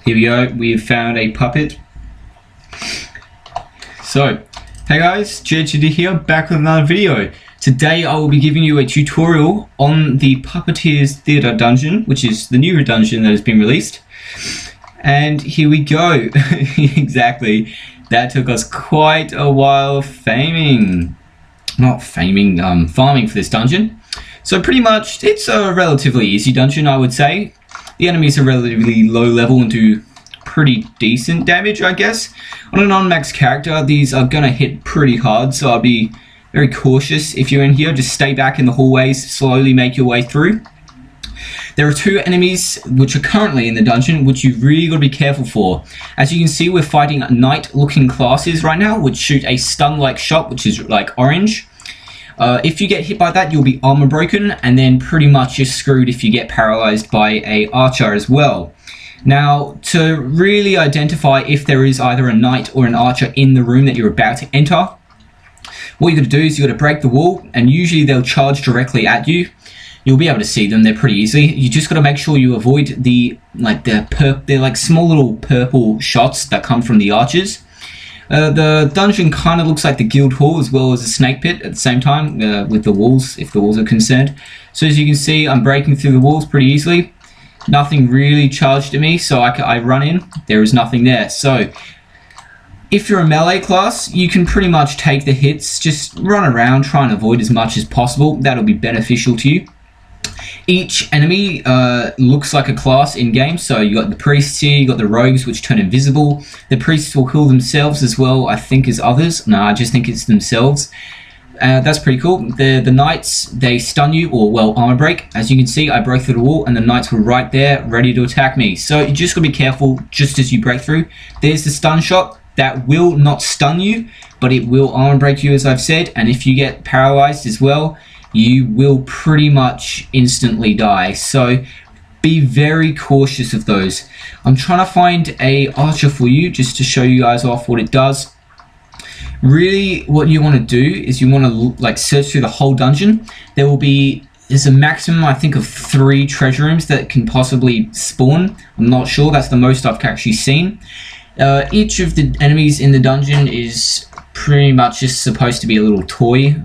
Here we go, we've found a puppet. So, hey guys, GHZD here, back with another video. Today I will be giving you a tutorial on the Puppeteer's Theatre dungeon, which is the new dungeon that has been released. And here we go. Exactly. That took us quite a while farming for this dungeon. So pretty much, it's a relatively easy dungeon, I would say. The enemies are relatively low level and do pretty decent damage, I guess. On a non-max character, these are gonna hit pretty hard, so I'll be very cautious. If you're in here, just stay back in the hallways, slowly make your way through. There are two enemies which are currently in the dungeon, which you've really got to be careful for. As you can see, we're fighting knight-looking classes right now, which shoot a stun-like shot, which is like orange. If you get hit by that, you'll be armor broken, and then pretty much you're screwed if you get paralyzed by a archer as well. Now, to really identify if there is either a knight or an archer in the room that you're about to enter, what you got to do is you got to break the wall, and usually they'll charge directly at you. You'll be able to see them there pretty easily. You just got to make sure you avoid they're like small little purple shots that come from the archers. The dungeon kind of looks like the guild hall as well as a snake pit at the same time, with the walls, if the walls are concerned. So as you can see, I'm breaking through the walls pretty easily. Nothing really charged at me, so I run in. There is nothing there. So if you're a melee class, you can pretty much take the hits. Just run around, try and avoid as much as possible. That'll be beneficial to you. Each enemy looks like a class in-game, so you got the priests here, you got the rogues which turn invisible. The priests will heal themselves as well, I think, as others. No, I just think it's themselves. That's pretty cool. The knights, they stun you, or well, armor break. As you can see, I broke through the wall and the knights were right there, ready to attack me. So you just gotta be careful just as you break through. There's the stun shot. That will not stun you, but it will armor break you, as I've said, and if you get paralyzed as well, you will pretty much instantly die. So be very cautious of those. I'm trying to find a archer for you just to show you guys off what it does. Really, what you want to do is you want to like search through the whole dungeon. There's a maximum, I think, of 3 treasure rooms that can possibly spawn. I'm not sure, that's the most I've actually seen. Each of the enemies in the dungeon is pretty much just supposed to be a little toy,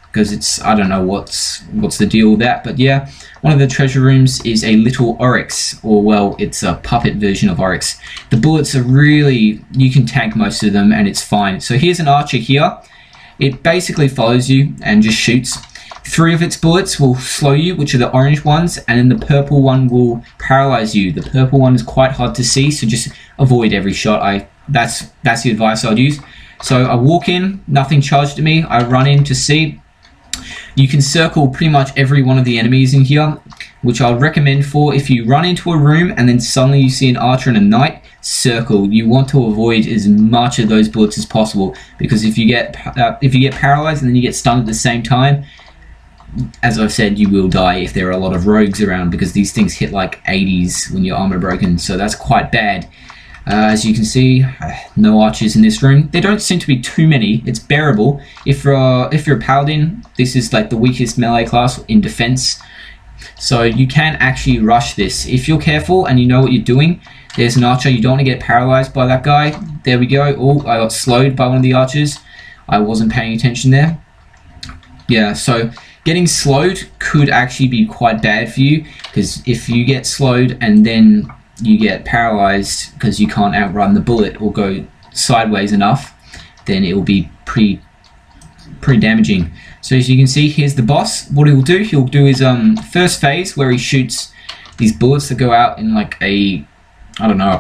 because it's, I don't know what's the deal with that, but yeah, one of the treasure rooms is a little oryx, or well, it's a puppet version of oryx. The bullets are really, you can tank most of them and it's fine. So here's an archer here. It basically follows you and just shoots. 3 of its bullets will slow you, which are the orange ones, and then the purple one will paralyze you. The purple one is quite hard to see, so just avoid every shot. That's the advice I'd use. So I walk in, nothing charged at me, I run in to see. You can circle pretty much every one of the enemies in here, which I'll recommend for if you run into a room and then suddenly you see an archer and a knight, circle. You want to avoid as much of those bullets as possible, because if you get paralyzed and then you get stunned at the same time, as I've said, you will die if there are a lot of rogues around, because these things hit like 80s when your armor broken, so that's quite bad. As you can see, no archers in this room. There don't seem to be too many. It's bearable. If you're a paladin, this is like the weakest melee class in defense, so you can actually rush this if you're careful and you know what you're doing. There's an archer. You don't want to get paralyzed by that guy. There we go. Oh, I got slowed by one of the archers. I wasn't paying attention there. Yeah, so getting slowed could actually be quite bad for you, because if you get slowed and then you get paralyzed because you can't outrun the bullet or go sideways enough, then it will be pretty damaging. So as you can see, here's the boss. What he'll do his first phase, where he shoots these bullets that go out in like a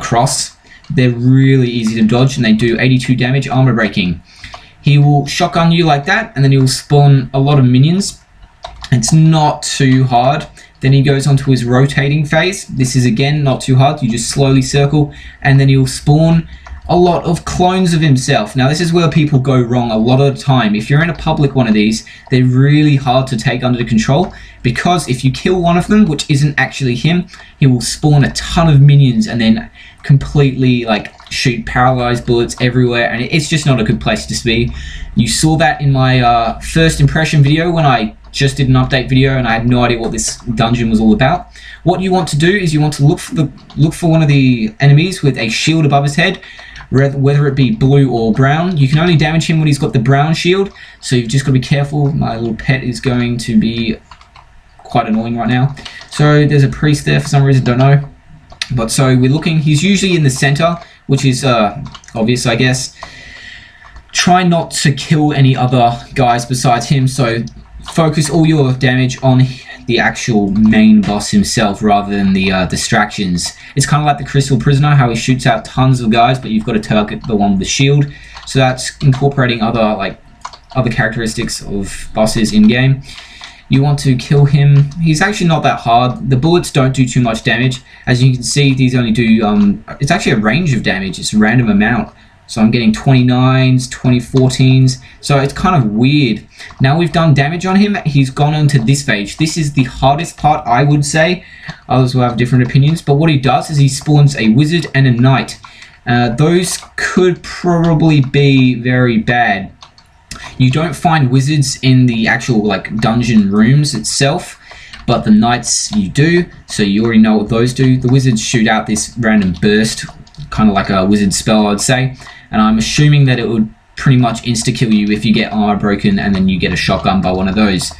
cross. They're really easy to dodge and they do 82 damage, armor breaking. He will shotgun you like that, and then he will spawn a lot of minions. It's not too hard. Then he goes on to his rotating phase. This is again not too hard. You just slowly circle, and then he'll spawn a lot of clones of himself. Now this is where people go wrong a lot of the time. If you're in a public one of these, they're really hard to take under control, because if you kill one of them, which isn't actually him, he will spawn a ton of minions and then completely like shoot paralyzed bullets everywhere, and it's just not a good place to be. You saw that in my first impression video when I just did an update video and I had no idea what this dungeon was all about. What you want to do is you want to look for one of the enemies with a shield above his head, whether it be blue or brown. You can only damage him when he's got the brown shield, so you've just got to be careful. My little pet is going to be quite annoying right now. So there's a priest there for some reason, don't know. But so we're looking, he's usually in the center, which is obvious, I guess. Try not to kill any other guys besides him, so focus all your damage on the actual main boss himself rather than the distractions. It's kind of like the Crystal Prisoner, how he shoots out tons of guys, but you've got to target the one with the shield. So that's incorporating other characteristics of bosses in game. You want to kill him. He's actually not that hard. The bullets don't do too much damage. As you can see, these only do, it's actually a range of damage. It's a random amount. So I'm getting 29s, 2014s. So it's kind of weird. Now we've done damage on him, he's gone on to this phase. This is the hardest part, I would say. Others will have different opinions. But what he does is he spawns a wizard and a knight. Those could probably be very bad. You don't find wizards in the actual dungeon rooms itself, but the knights you do, so you already know what those do. The wizards shoot out this random burst, kind of like a wizard spell, I'd say, and I'm assuming that it would pretty much insta-kill you if you get armor broken and then you get a shotgun by one of those,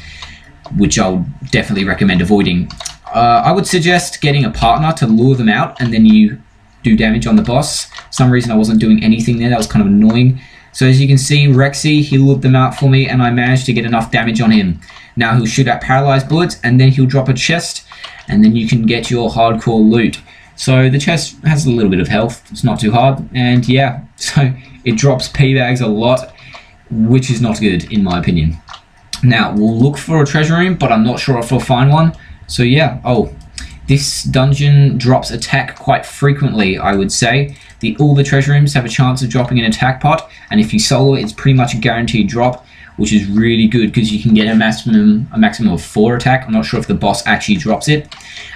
which I would definitely recommend avoiding. I would suggest getting a partner to lure them out and then you do damage on the boss. For some reason I wasn't doing anything there, that was kind of annoying. So as you can see, Rexy, he lured them out for me and I managed to get enough damage on him. Now he'll shoot out paralyzed bullets and then he'll drop a chest and then you can get your hardcore loot. So the chest has a little bit of health, it's not too hard, and yeah, so it drops P-bags a lot, which is not good in my opinion. Now we'll look for a treasure room, but I'm not sure if we'll find one. So yeah, this dungeon drops attack quite frequently, I would say. All the treasure rooms have a chance of dropping an attack pot, and if you solo it, it's pretty much a guaranteed drop, which is really good because you can get a maximum of 4 attack. I'm not sure if the boss actually drops it.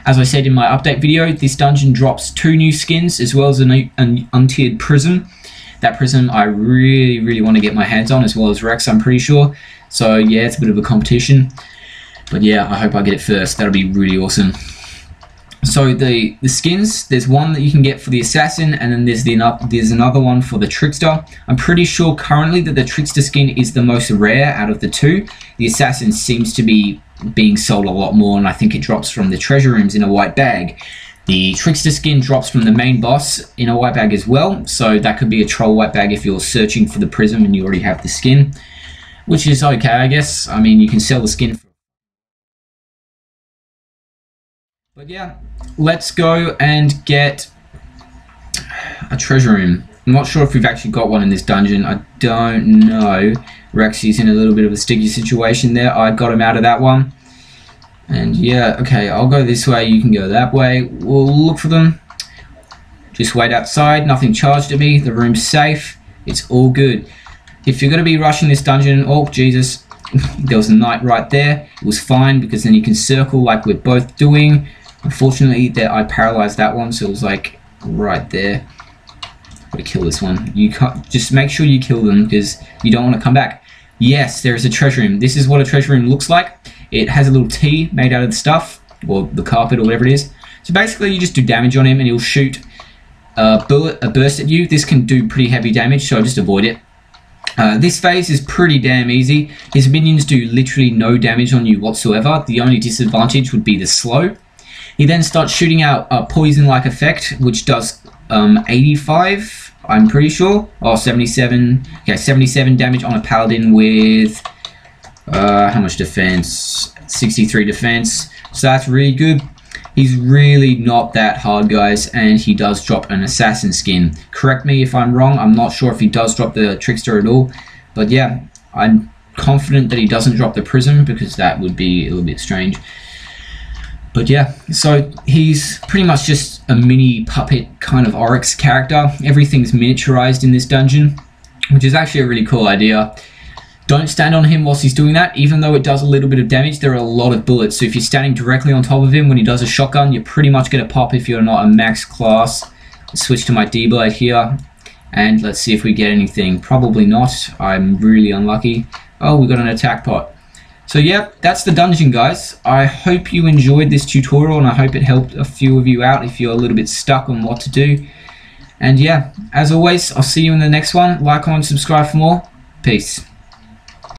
As I said in my update video, this dungeon drops 2 new skins as well as an untiered prism. That prism I really want to get my hands on, as well as Rex, I'm pretty sure. So yeah, it's a bit of a competition. But yeah, I hope I get it first. That'll be really awesome. So the skins, there's one that you can get for the assassin, and then there's another one for the trickster. I'm pretty sure currently that the trickster skin is the most rare out of the 2. The assassin seems to be being sold a lot more, and I think it drops from the treasure rooms in a white bag. The trickster skin drops from the main boss in a white bag as well, so that could be a troll white bag if you're searching for the prism and you already have the skin, which is okay, I guess. I mean, you can sell the skin for... But yeah, let's go and get a treasure room. I'm not sure if we've actually got one in this dungeon. I don't know. Rexy's in a little bit of a sticky situation there. I got him out of that one. And yeah, okay, I'll go this way. You can go that way. We'll look for them. Just wait outside. Nothing charged at me. The room's safe. It's all good. If you're going to be rushing this dungeon... Oh, Jesus. There was a knight right there. It was fine because then you can circle like we're both doing. Unfortunately, I paralyzed that one, so it was like right there. Gotta kill this one. You can't, just make sure you kill them because you don't want to come back. Yes, there is a treasure room. This is what a treasure room looks like. It has a little T made out of the stuff, or the carpet, or whatever it is. So basically, you just do damage on him, and he'll shoot a burst at you. This can do pretty heavy damage, so just avoid it. This phase is pretty damn easy. His minions do literally no damage on you whatsoever. The only disadvantage would be the slow. He then starts shooting out a poison-like effect, which does 85, I'm pretty sure. Oh, 77. Okay, 77 damage on a paladin with how much defense? 63 defense. So that's really good. He's really not that hard, guys, and he does drop an assassin skin. Correct me if I'm wrong. I'm not sure if he does drop the trickster at all, but yeah, I'm confident that he doesn't drop the prism because that would be a little bit strange. But yeah, so he's pretty much just a mini puppet kind of Oryx character. Everything's miniaturized in this dungeon, which is actually a really cool idea. Don't stand on him whilst he's doing that. Even though it does a little bit of damage, there are a lot of bullets. So if you're standing directly on top of him when he does a shotgun, you're pretty much going to pop if you're not a max class. Let's switch to my D-blade here, and let's see if we get anything. Probably not. I'm really unlucky. Oh, we got an attack pot. So yeah, that's the dungeon, guys. I hope you enjoyed this tutorial, and I hope it helped a few of you out if you're a little bit stuck on what to do. And yeah, as always, I'll see you in the next one. Like, comment, subscribe for more. Peace.